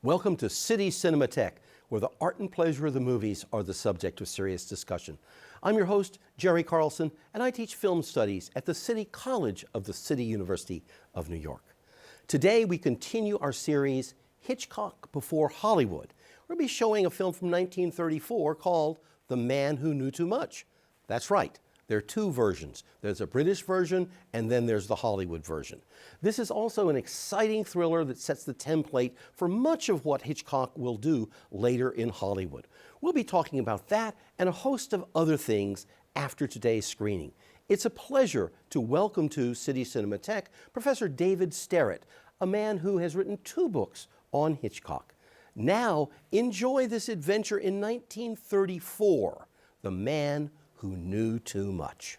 Welcome to City Cinematheque, where the art and pleasure of the movies are the subject of serious discussion. I'm your host, Jerry Carlson, and I teach film studies at the City College of the City University of New York. Today, we continue our series, Hitchcock Before Hollywood. We'll be showing a film from 1934 called The Man Who Knew Too Much. That's right. There are two versions. There's a British version, and then there's the Hollywood version. This is also an exciting thriller that sets the template for much of what Hitchcock will do later in Hollywood. We'll be talking about that and a host of other things after today's screening. It's a pleasure to welcome to City Cinematheque Professor David Sterritt, a man who has written 2 books on Hitchcock. Now, enjoy this adventure in 1934, The Man Who Knew Too Much.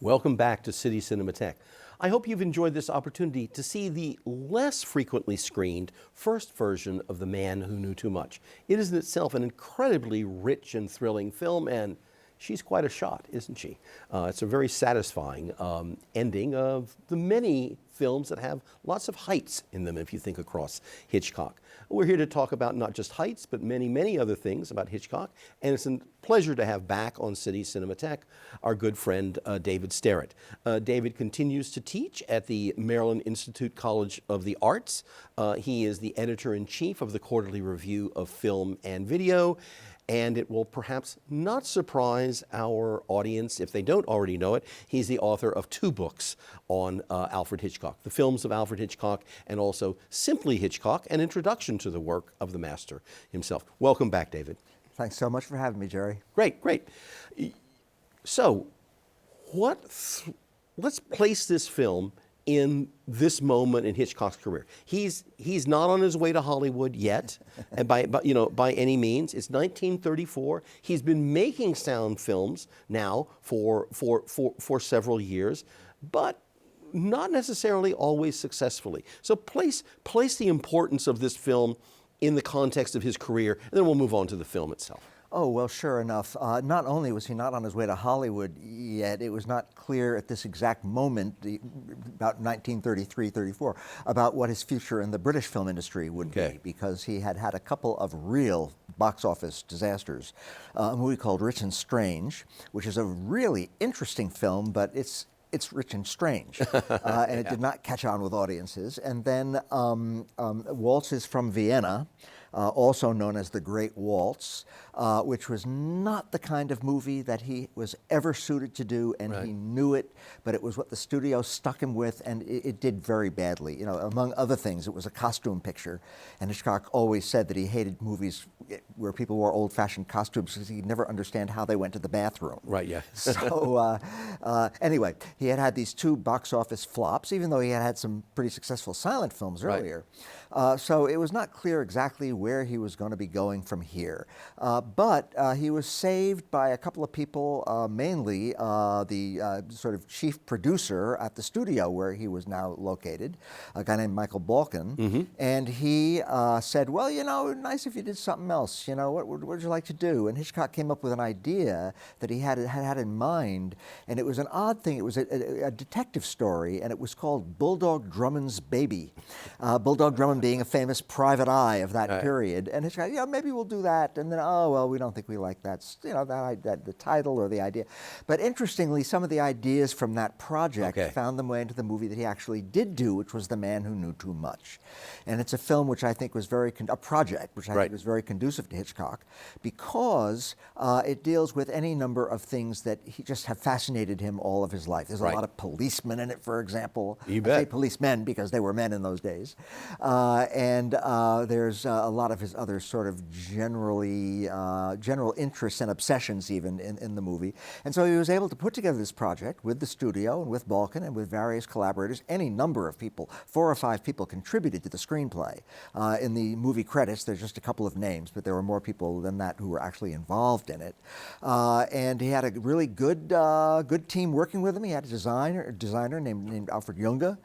Welcome back to City Cinematheque. I hope you've enjoyed this opportunity to see the less frequently screened first version of The Man Who Knew Too Much. It is in itself an incredibly rich and thrilling film, and she's quite a shot, isn't she? It's a very satisfying ending of the many films that have lots of heights in them if you think across Hitchcock. We're here to talk about not just heights, but many, many other things about Hitchcock. And it's a pleasure to have back on City Cinematheque our good friend David Sterritt. David continues to teach at the Maryland Institute College of the Arts. He is the editor-in-chief of the Quarterly Review of Film and Video. And it will perhaps not surprise our audience if they don't already know it. He's the author of 2 books on Alfred Hitchcock, the films of Alfred Hitchcock, and also Simply Hitchcock, an introduction to the work of the master himself. Welcome back, David. Thanks so much for having me, Jerry. Great, great. So, let's place this film in this moment in Hitchcock's career. He's not on his way to Hollywood yet, and by any means. It's 1934. He's been making sound films now for several years, but not necessarily always successfully. So place the importance of this film in the context of his career, and then we'll move on to the film itself. Oh, well, sure enough. Not only was he not on his way to Hollywood yet, it was not clear at this exact moment, about 1933-34, about what his future in the British film industry would be, because he had had a couple of real box office disasters. A movie called Rich and Strange, which is a really interesting film, but it's rich and strange, and it did not catch on with audiences. And then Waltzes from Vienna, also known as The Great Waltz, which was not the kind of movie that he was ever suited to do, and he knew it, but it was what the studio stuck him with, and it did very badly. You know, among other things, it was a costume picture, and Hitchcock always said that he hated movies where people wore old-fashioned costumes because he'd never understand how they went to the bathroom. Right, yeah. So anyway, he had these 2 box office flops, even though he had some pretty successful silent films earlier. So it was not clear exactly where he was going to be going from here. But he was saved by a couple of people, mainly the sort of chief producer at the studio where he was now located, a guy named Michael Balkin. And he said, well, you know, nice if you did something else. You know, what would you like to do? And Hitchcock came up with an idea that he had in mind, and it was an odd thing. It was a detective story, and it was called Bulldog Drummond's Baby. Bulldog Drummond being a famous private eye of that period. And Hitchcock, yeah, maybe we'll do that. And then, oh, well, we don't think we like that, you know, the title or the idea. But interestingly, some of the ideas from that project found their way into the movie that he actually did do, which was The Man Who Knew Too Much. And it's a film which I think was a project which I think was very conducive to Hitchcock, because it deals with any number of things that he just have fascinated him all of his life. There's a lot of policemen in it, for example. You bet. I say policemen because they were men in those days. And there's a lot of his other sort of general interests and obsessions even in the movie. And so he was able to put together this project with the studio and with Balkin and with various collaborators. Any number of people, 4 or 5 people, contributed to the screenplay. In the movie credits, there's just a couple of names, but there were more people than that who were actually involved in it. And he had a really good team working with him. He had a designer named Alfred Junge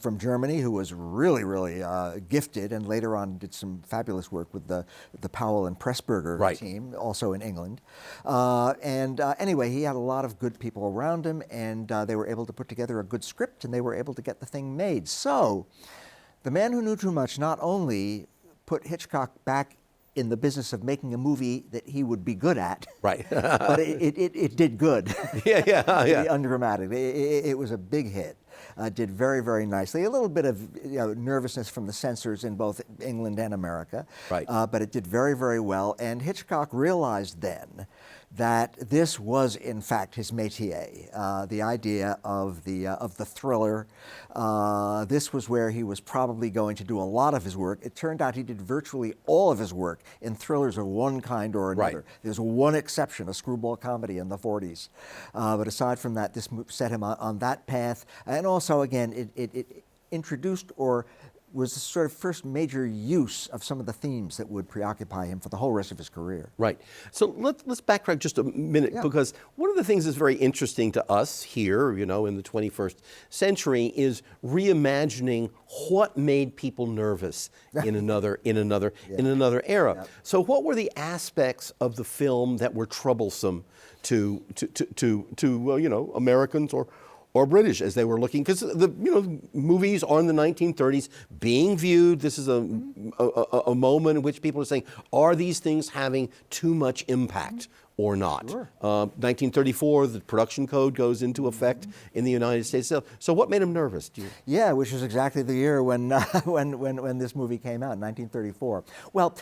from Germany, who was really gifted, and later on did some fabulous work with the Powell and Pressburger team, also in England. Anyway, he had a lot of good people around him, and they were able to put together a good script, and they were able to get the thing made. So The Man Who Knew Too Much not only put Hitchcock back in the business of making a movie that he would be good at, Right. but it did good. Yeah, yeah, To yeah. be undramatic. It was a big hit. Did very, very nicely. A little bit of nervousness from the censors in both England and America. Right. But it did very, very well. And Hitchcock realized then that this was, in fact, his métier. The idea of the thriller. This was where he was probably going to do a lot of his work. It turned out he did virtually all of his work in thrillers of one kind or another. Right. There's one exception, a screwball comedy in the 40s. But aside from that, this set him on that path. And also, again, it introduced or was the sort of first major use of some of the themes that would preoccupy him for the whole rest of his career. Right. So let's backtrack just a minute, because one of the things that's very interesting to us here, in the 21st century, is reimagining what made people nervous in another era. Yep. So what were the aspects of the film that were troublesome to Americans or British as they were looking, because the movies are in the 1930s being viewed. This is a moment in which people are saying, are these things having too much impact or not? Sure. 1934, the production code goes into effect in the United States. So what made him nervous? Yeah, which was exactly the year when when this movie came out, 1934. Well,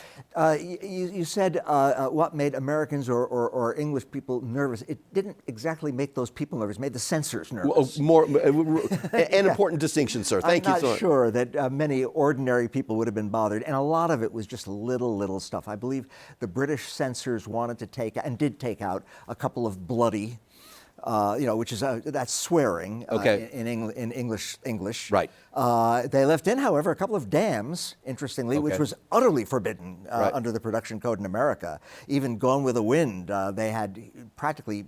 you said what made Americans or English people nervous. It didn't exactly make those people nervous. It made the censors nervous. An important distinction, sir. Thank you so much. I'm not sure that many ordinary people would have been bothered, and a lot of it was just little stuff. I believe the British censors wanted to take, and did take out, a couple of bloody, which is that's swearing in English. Right. They left in, however, a couple of damns, interestingly, which was utterly forbidden under the production code in America. Even Gone with the Wind, they had practically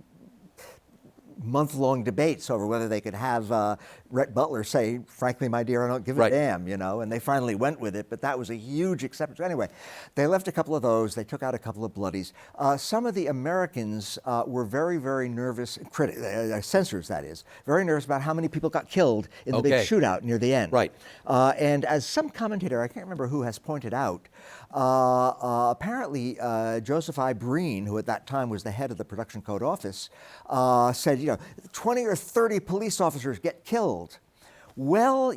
month-long debates over whether they could have Rhett Butler say, "Frankly, my dear, I don't give a damn," and they finally went with it, but that was a huge exception. So anyway, they left a couple of those. They took out a couple of bloodies. Some of the Americans were very, very nervous, censors that is, very nervous about how many people got killed in the big shootout near the end. Right. And as some commentator, I can't remember who, has pointed out, apparently Joseph I. Breen, who at that time was the head of the production code office, said, 20 or 30 police officers get killed. Well,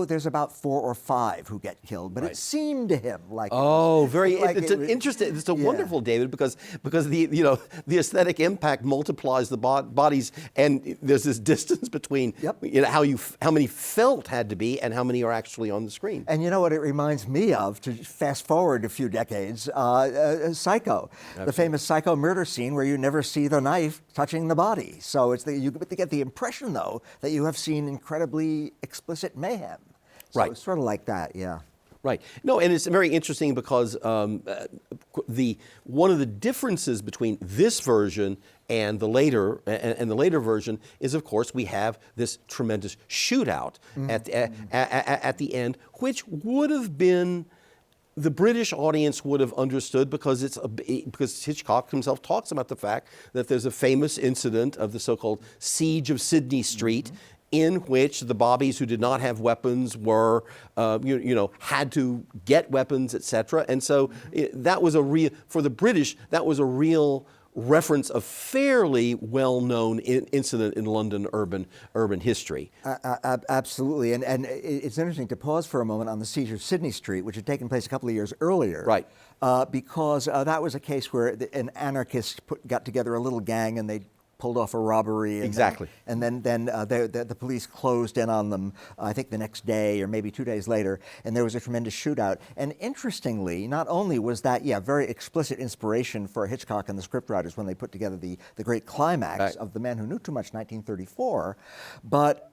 there's about 4 or 5 who get killed, but it seemed to him like it's an interesting. It's a wonderful, David, because the aesthetic impact multiplies the bodies, and there's this distance between how many felt had to be and how many are actually on the screen. And you know what it reminds me of, to fast forward a few decades, Psycho, Absolutely. The famous Psycho murder scene where you never see the knife touching the body. So you get the impression, though, that you have seen incredibly explicit mayhem. So Right. It's sort of like that, yeah. Right. No, and it's very interesting because one of the differences between this version and the later version is, of course, we have this tremendous shootout at the end, which would have been. The British audience would have understood because Hitchcock himself talks about the fact that there's a famous incident of the so-called Siege of Sydney Street, in which the bobbies who did not have weapons were, had to get weapons, etc. And so that was for the British, that was a real reference, a fairly well-known incident in London urban history. Absolutely, and it's interesting to pause for a moment on the Siege of Sydney Street, which had taken place a couple of years earlier. Right. Because that was a case where an anarchist got together a little gang and they pulled off a robbery. And Exactly. Then the police closed in on them, I think the next day or maybe 2 days later, and there was a tremendous shootout. And interestingly, not only was that, very explicit inspiration for Hitchcock and the scriptwriters when they put together the great climax of The Man Who Knew Too Much, 1934, but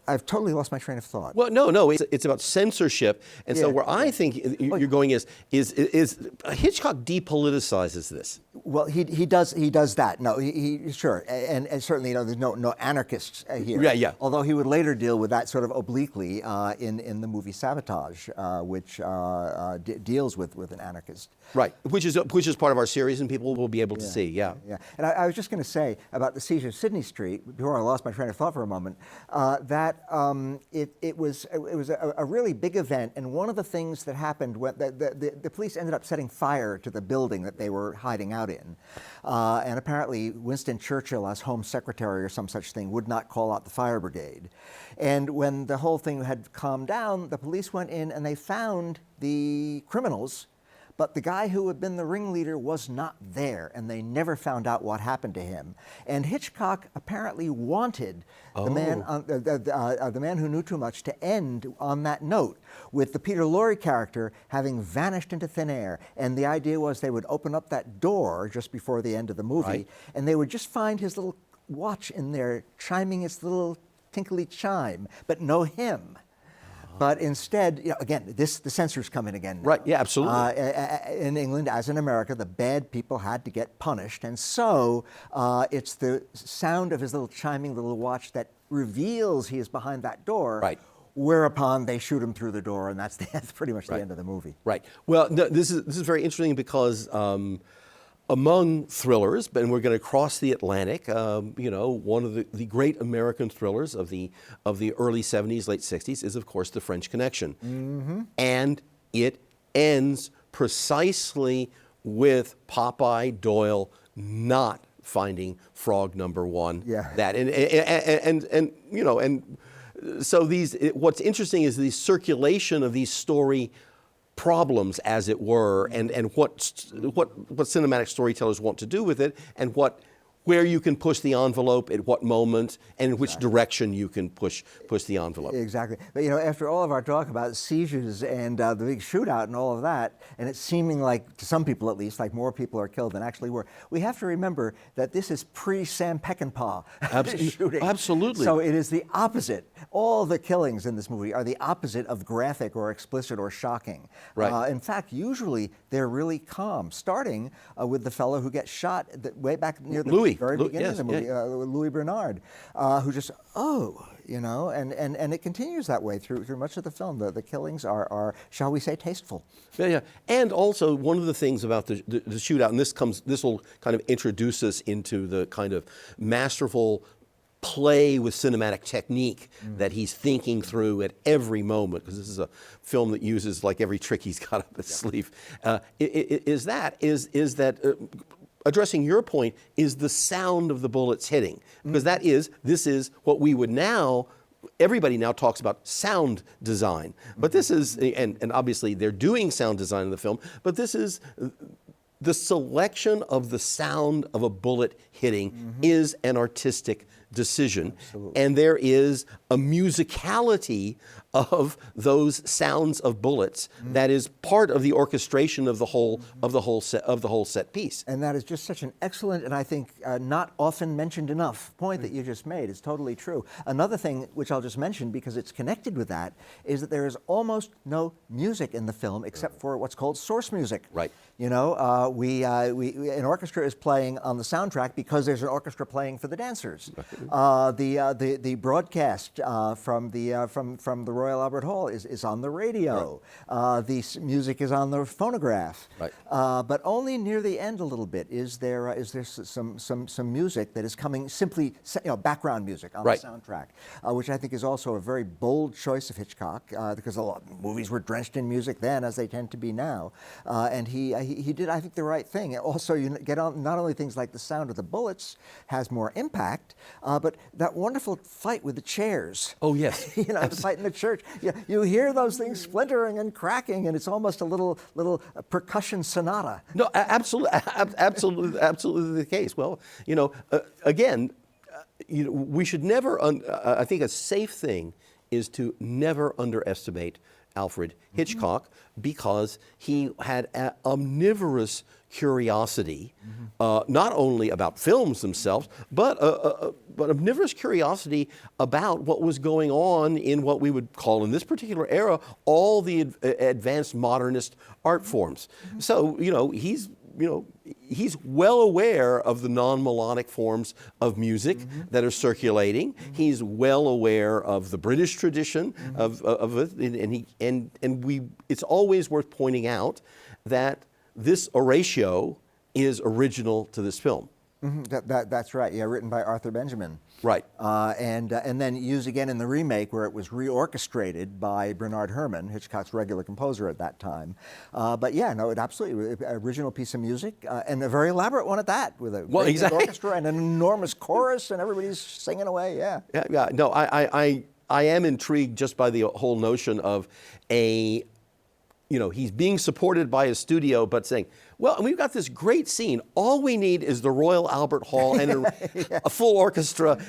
I've totally lost my train of thought. Well, no, it's about censorship, and so Yeah, where I think you're going is Hitchcock depoliticizes this. Well, he does that. No, he sure, and certainly, you know, there's no anarchists here. Yeah. Although he would later deal with that sort of obliquely in the movie Sabotage, which deals with an anarchist. Right, which is part of our series, and people will be able to see. Yeah. And I was just going to say about the siege of Sydney Street before I lost my train of thought for a moment. That it was a really big event, and one of the things that happened when the police ended up setting fire to the building that they were hiding out in, and apparently Winston Churchill, as Home Secretary or some such thing, would not call out the fire brigade. And when the whole thing had calmed down, the police went in and they found the criminals. But the guy who had been the ringleader was not there, and they never found out what happened to him. And Hitchcock apparently wanted the man who knew too much to end on that note, with the Peter Lorre character having vanished into thin air. And the idea was they would open up that door just before the end of the movie, and they would just find his little watch in there chiming its little tinkly chime, but no him. But instead, you know, again, the censors come in again now. Right, yeah, absolutely. In England, as in America, the bad people had to get punished. And so it's the sound of his little chiming little watch that reveals he is behind that door. Right. Whereupon they shoot him through the door, and that's pretty much the end of the movie. Right. Well, no, this is very interesting because among thrillers, and we're going to cross the Atlantic, you know, one of the great American thrillers of the early 70s, late 60s is, of course, The French Connection. Mm-hmm. And it ends precisely with Popeye Doyle not finding frog number one. Yeah. That and you know, and so what's interesting is the circulation of these story problems, as it were, and what cinematic storytellers want to do with it, and where you can push the envelope at what moment, and in which direction you can push the envelope. Exactly. But, you know, after all of our talk about sieges and the big shootout and all of that, and it's seeming like, to some people at least, like more people are killed than actually were, we have to remember that this is pre-Sam Peckinpah shooting. Absolutely. So it is the opposite. All the killings in this movie are the opposite of graphic or explicit or shocking. Right. In fact, usually they're really calm, starting with the fellow who gets shot way back near the very beginning of the movie, Louis Bernard, who just, you know, and it continues that way through much of the film. The killings are, shall we say, tasteful. Yeah. And also, one of the things about the shootout, and this will kind of introduce us into the kind of masterful play with cinematic technique that he's thinking through at every moment, because this is a film that uses like every trick he's got up his sleeve. Is that addressing your point, is the sound of the bullets hitting, because this is what we would now. Everybody now talks about sound design, but this is, and obviously they're doing sound design in the film, but this is the selection of the sound of a bullet hitting is an artistic decision. Absolutely. And there is a musicality of those sounds of bullets that is part of the orchestration of the whole set piece. And that is just such an excellent, and I think not often mentioned enough point that you just made. It's totally true. Another thing which I'll just mention, because it's connected with that, is that there is almost no music in the film except for what's called source music. Right. You know, an orchestra is playing on the soundtrack because there's an orchestra playing for the dancers. The broadcast from the Royal Albert Hall is on the radio. Right. The music is on the phonograph. Right. But only near the end a little bit is there some music that is coming simply, you know, background music on the soundtrack, which I think is also a very bold choice of Hitchcock, because a lot of movies were drenched in music then, as they tend to be now, and he did, I think, the right thing. Also, you get on not only things like the sound of the bullets has more impact, but that wonderful fight with the chairs. Oh yes. You know, the fight in the church. You hear those things splintering and cracking, and it's almost a little percussion sonata. No, absolutely the case. Well, you know, again, you know, we should never. I think a safe thing is to never underestimate Alfred Hitchcock because he had an omnivorous curiosity, not only about films themselves, but omnivorous curiosity about what was going on in what we would call in this particular era all the advanced modernist art forms. So, he's well aware of the non-melodic forms of music that are circulating. He's well aware of the British tradition of it, and it's always worth pointing out that this Horatio is original to this film. That's right. Yeah, written by Arthur Benjamin. Right. And then used again in the remake where it was reorchestrated by Bernard Herrmann, Hitchcock's regular composer at that time. But yeah, no, it absolutely original piece of music and a very elaborate one at that, with a great big orchestra and an enormous chorus and everybody's singing away. Yeah. Yeah. No, I am intrigued just by the whole notion of he's being supported by his studio, but saying, well, we've got this great scene. All we need is the Royal Albert Hall and a full orchestra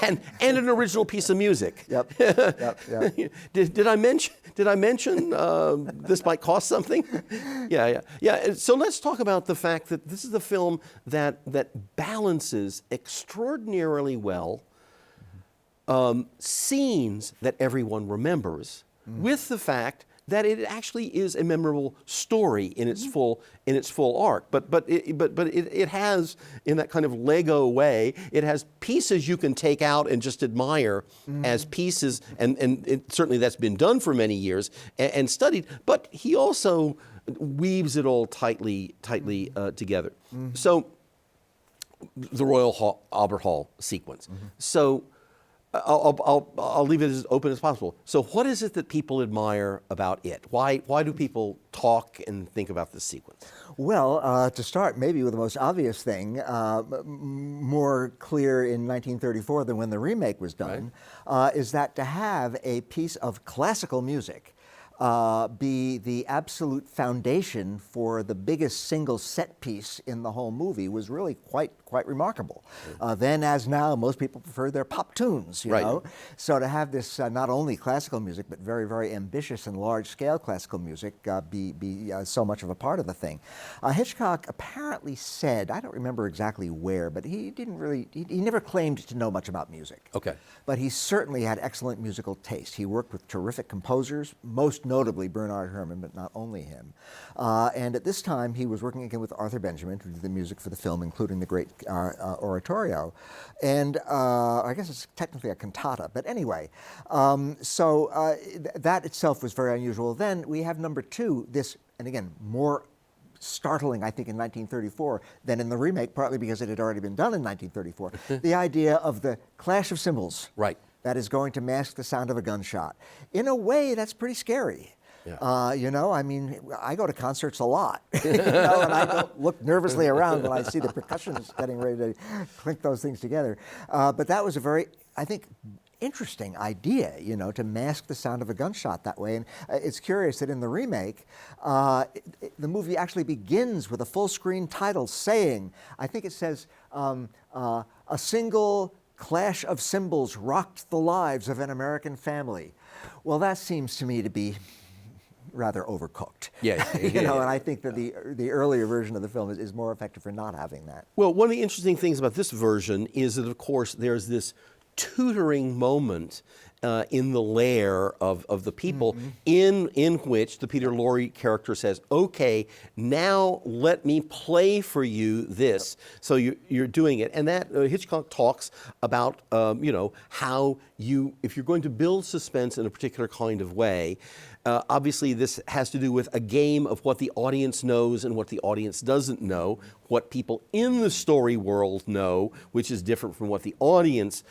and an original piece of music. Yep. Did I mention this might cost something? Yeah. So let's talk about the fact that this is a film that balances extraordinarily well scenes that everyone remembers with the fact that it actually is a memorable story in its full arc. But it has, in that kind of Lego way, it has pieces you can take out and just admire as pieces, and certainly that's been done for many years and studied. But he also weaves it all tightly together. So the Royal Albert Hall sequence. So. I'll leave it as open as possible. So what is it that people admire about it? Why do people talk and think about this sequence? Well, to start maybe with the most obvious thing, more clear in 1934 than when the remake was done, is that to have a piece of classical music be the absolute foundation for the biggest single set piece in the whole movie was really quite remarkable. Then, as now, most people prefer their pop tunes, you know. So to have this not only classical music, but very, very ambitious and large-scale classical music be so much of a part of the thing. Hitchcock apparently said, I don't remember exactly where, but he didn't really, he never claimed to know much about music. Okay. But he certainly had excellent musical taste. He worked with terrific composers, most notably Bernard Herrmann, but not only him. And at this time, he was working again with Arthur Benjamin, who did the music for the film, including the great oratorio. And I guess it's technically a cantata, but anyway. That itself was very unusual. Then we have number two, this, and again, more startling, I think, in 1934 than in the remake, partly because it had already been done in 1934, the idea of the clash of cymbals. Right. That is going to mask the sound of a gunshot. In a way, that's pretty scary. Yeah. You know, I mean, I go to concerts a lot, you know, and I don't look nervously around when I see the percussionists getting ready to clink those things together. But that was a very, I think, interesting idea, you know, to mask the sound of a gunshot that way. And it's curious that in the remake, the movie actually begins with a full-screen title saying, I think it says, a single clash of cymbals rocked the lives of an American family. Well, that seems to me to be rather overcooked. Yeah. You know, and I think that the earlier version of the film is more effective for not having that. Well, one of the interesting things about this version is that, of course, there's this tutoring moment in the lair of the people in which the Peter Lorre character says, okay, now let me play for you this. So you're doing it. And that Hitchcock talks about, you know, how if you're going to build suspense in a particular kind of way, obviously this has to do with a game of what the audience knows and what the audience doesn't know, what people in the story world know, which is different from what the audience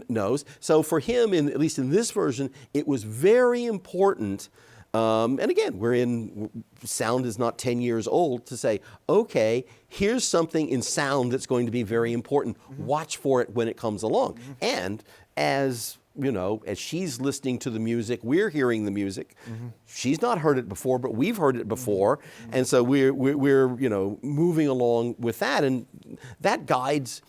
knows. So for him, at least in this version, it was very important, and again, sound is not 10 years old, to say, okay, here's something in sound that's going to be very important. Watch for it when it comes along. And as you know, as she's listening to the music, we're hearing the music. She's not heard it before, but we've heard it before, and so we're you know, moving along with that, and that guides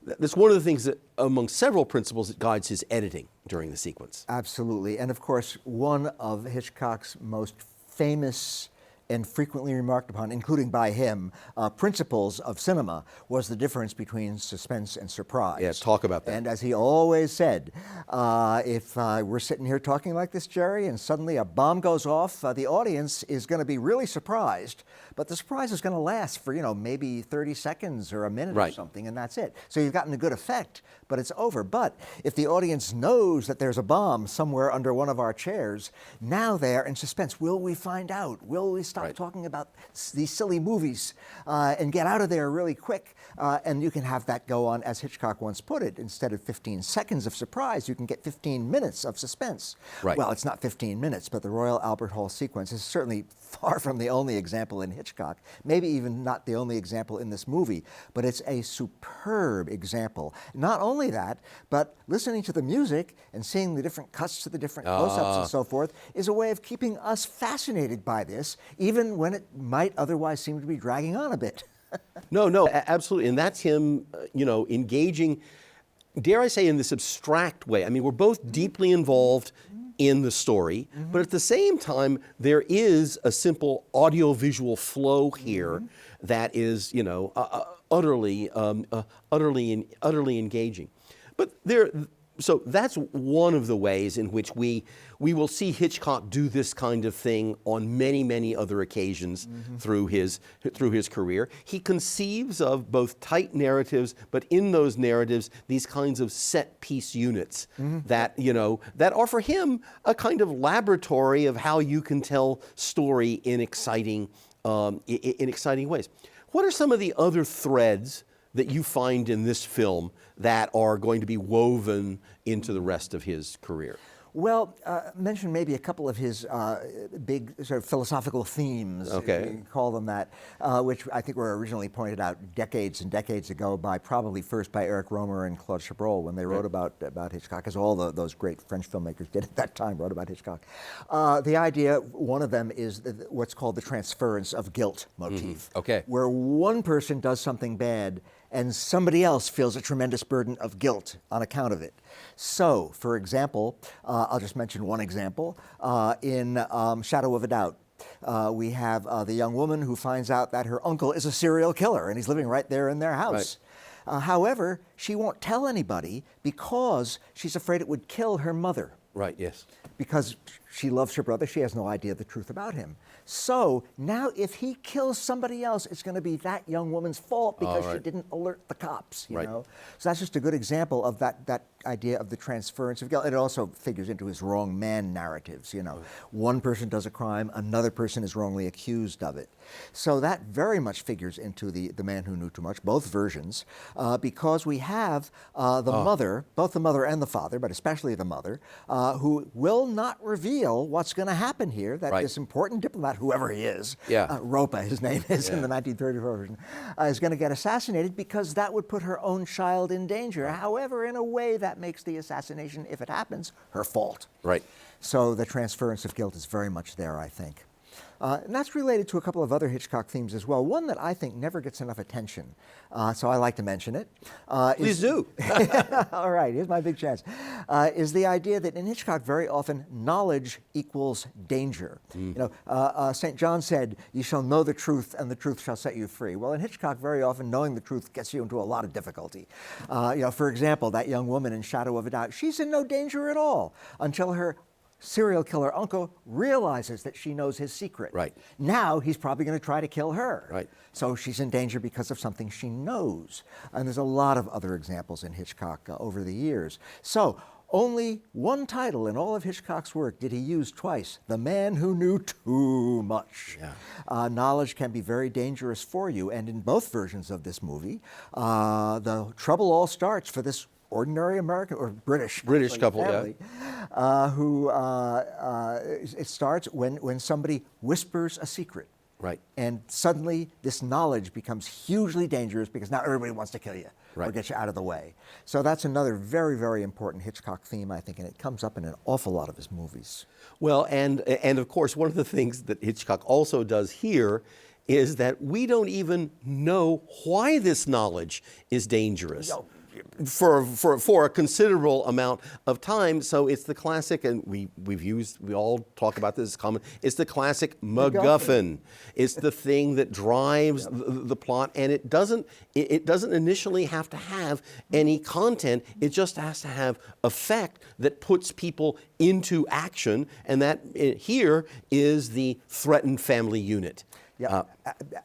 That's one of the things that, among several principles, that guides his editing during the sequence. Absolutely. And of course, one of Hitchcock's most famous and frequently remarked upon, including by him, principles of cinema was the difference between suspense and surprise. Yeah, talk about that. And as he always said, if we're sitting here talking like this, Jerry, and suddenly a bomb goes off, the audience is going to be really surprised, but the surprise is going to last for, maybe 30 seconds or a minute or something, and that's it. So you've gotten a good effect, but it's over. But if the audience knows that there's a bomb somewhere under one of our chairs, now they're in suspense. Will we find out? Will we stop talking about these silly movies and get out of there really quick? And you can have that go on, as Hitchcock once put it, instead of 15 seconds of surprise, you can get 15 minutes of suspense. Right. Well, it's not 15 minutes, but the Royal Albert Hall sequence is certainly far from the only example in Hitchcock, maybe even not the only example in this movie, but it's a superb example. Not only that, but listening to the music and seeing the different cuts to the different close-ups and so forth is a way of keeping us fascinated by this, even when it might otherwise seem to be dragging on a bit. No, absolutely. And that's him, engaging, dare I say, in this abstract way. I mean, we're both deeply involved in the story, but at the same time, there is a simple audiovisual flow here that is, utterly engaging. But so that's one of the ways in which we will see Hitchcock do this kind of thing on many, many other occasions through his career. He conceives of both tight narratives, but in those narratives, these kinds of set piece units that that are for him a kind of laboratory of how you can tell story in exciting ways. What are some of the other threads that you find in this film that are going to be woven into the rest of his career? Well, mention maybe a couple of his big sort of philosophical themes, if you can call them that, which I think were originally pointed out decades and decades ago probably first by Eric Rohmer and Claude Chabrol when they wrote about Hitchcock, as all those great French filmmakers did at that time, wrote about Hitchcock. The idea, one of them is what's called the transference of guilt motif, where one person does something bad and somebody else feels a tremendous burden of guilt on account of it. So, for example, I'll just mention one example. In Shadow of a Doubt, we have the young woman who finds out that her uncle is a serial killer and he's living right there in their house. However, she won't tell anybody because she's afraid it would kill her mother. Right, yes. Because she loves her brother, she has no idea the truth about him. So now if he kills somebody else, it's going to be that young woman's fault because she didn't alert the cops, you know? So that's just a good example of that idea of the transference of guilt. It also figures into his wrong man narratives, One person does a crime, another person is wrongly accused of it. So that very much figures into the Man Who Knew Too Much, both versions, because we have the mother, both the mother and the father, but especially the mother, who will not reveal what's going to happen here, that this important diplomat, whoever he is, Ropa, his name is in the 1934 version, is going to get assassinated because that would put her own child in danger. However, in a way that makes the assassination, if it happens, her fault. Right. So the transference of guilt is very much there, I think. And that's related to a couple of other Hitchcock themes as well. One that I think never gets enough attention, so I like to mention it. Please do. All right, here's my big chance. Is the idea that in Hitchcock very often knowledge equals danger. St. John said, "You shall know the truth, and the truth shall set you free." Well, in Hitchcock, very often knowing the truth gets you into a lot of difficulty. For example, that young woman in Shadow of a Doubt, she's in no danger at all until her serial killer uncle realizes that she knows his secret. Right. Now he's probably going to try to kill her. Right. So she's in danger because of something she knows. And there's a lot of other examples in Hitchcock over the years. So only one title in all of Hitchcock's work did he use twice: The Man Who Knew Too Much. Yeah. Knowledge can be very dangerous for you. And in both versions of this movie, the trouble all starts for this ordinary American or British couple, family, it starts when somebody whispers a secret. Right. And suddenly this knowledge becomes hugely dangerous because now everybody wants to kill you or get you out of the way. So that's another very, very important Hitchcock theme, I think, and it comes up in an awful lot of his movies. Well, and of course, one of the things that Hitchcock also does here is that we don't even know why this knowledge is dangerous. for a considerable amount of time. So it's the classic, and we all talk about this as common. It's the classic McGuffin. It's the thing that drives the plot, and it doesn't initially have to have any content. It just has to have effect that puts people into action, and that here is the threatened family unit. Yeah,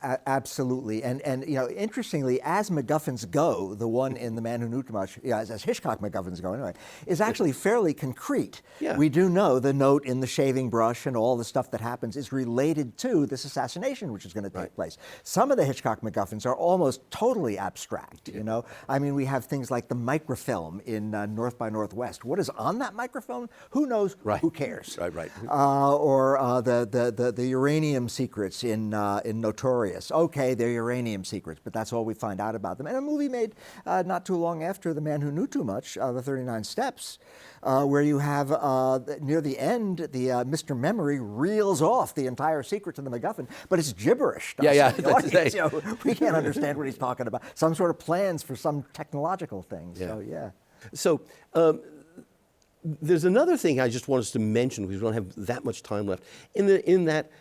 absolutely. And interestingly, as MacGuffins go, the one in The Man Who Knew Too Much, as Hitchcock MacGuffins go anyway, is actually fairly concrete. Yeah. We do know the note in the shaving brush and all the stuff that happens is related to this assassination which is going to take place. Some of the Hitchcock MacGuffins are almost totally abstract, you know? I mean, we have things like the microfilm in North by Northwest. What is on that microfilm? Who knows? Right. Who cares? Right. Or the uranium secrets in Notorious. Okay, they're uranium secrets, but that's all we find out about them. And a movie made not too long after The Man Who Knew Too Much, The 39 Steps, where you have, near the end, the Mr. Memory reels off the entire secret to the MacGuffin, but it's gibberish. Yeah. We can't understand what he's talking about. Some sort of plans for some technological thing. Yeah. So, there's another thing I just want us to mention, because we don't have that much time left, in that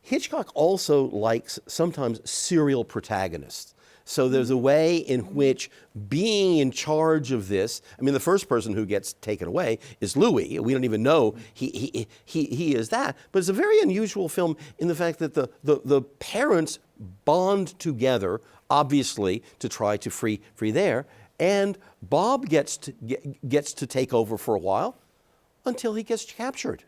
Hitchcock also likes sometimes serial protagonists. So there's a way in which being in charge of this, I mean, the first person who gets taken away is Louis. We don't even know he is that. But it's a very unusual film in the fact that the parents bond together, obviously, to try to free there. And Bob gets to take over for a while until he gets captured.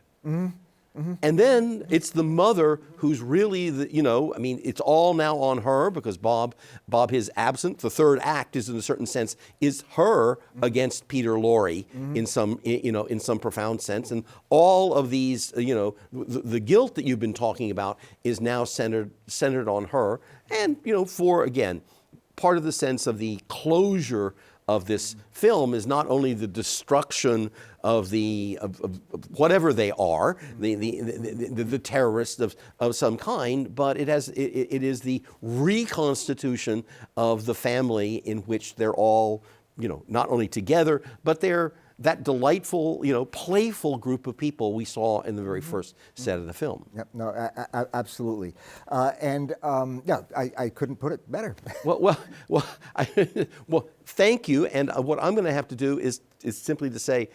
And then it's the mother who's really it's all now on her, because Bob is absent. The third act is, in a certain sense, is her against Peter Lorre in some profound sense. And all of these, the guilt that you've been talking about is now centered on her. And, for, again, part of the sense of the closure of this film is not only the destruction of whatever they are, the terrorists of some kind, but it is the reconstitution of the family in which they're all, not only together, but they're that delightful, playful group of people we saw in the very first set of the film. Yep, no, absolutely. I couldn't put it better. Well, thank you. And what I'm going to have to do is simply to say,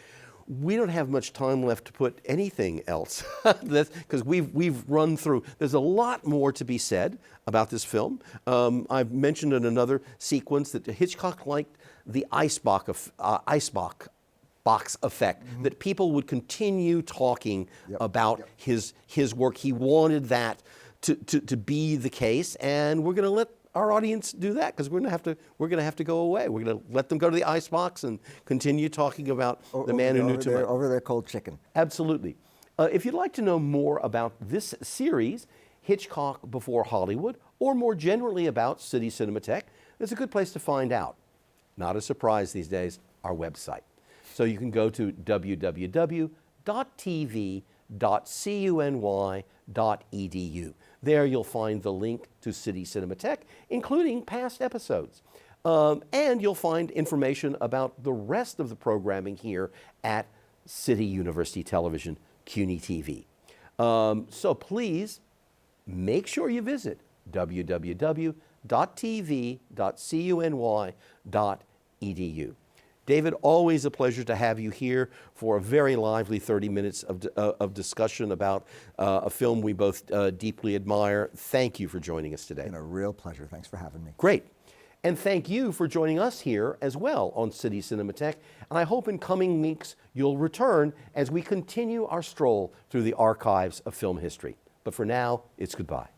we don't have much time left to put anything else, because we've run through. There's a lot more to be said about this film. I've mentioned in another sequence that Hitchcock liked the icebox effect, that people would continue talking about his work. He wanted that to be the case, and we're going to let our audience do that, because we're going to have to go away. We're going to let them go to the icebox and continue talking about The Man Who Knew Too Much. Over their cold chicken. Absolutely. If you'd like to know more about this series, Hitchcock Before Hollywood, or more generally about City Cinematheque, there's a good place to find out. Not a surprise these days, our website. So you can go to www.tv.cuny.edu. There you'll find the link to City Cinematheque, including past episodes. And you'll find information about the rest of the programming here at City University Television, CUNY TV. So please make sure you visit www.tv.cuny.edu. David, always a pleasure to have you here for a very lively 30 minutes of discussion about a film we both deeply admire. Thank you for joining us today. It's been a real pleasure. Thanks for having me. Great. And thank you for joining us here as well on City Cinematheque. And I hope in coming weeks you'll return as we continue our stroll through the archives of film history. But for now, it's goodbye.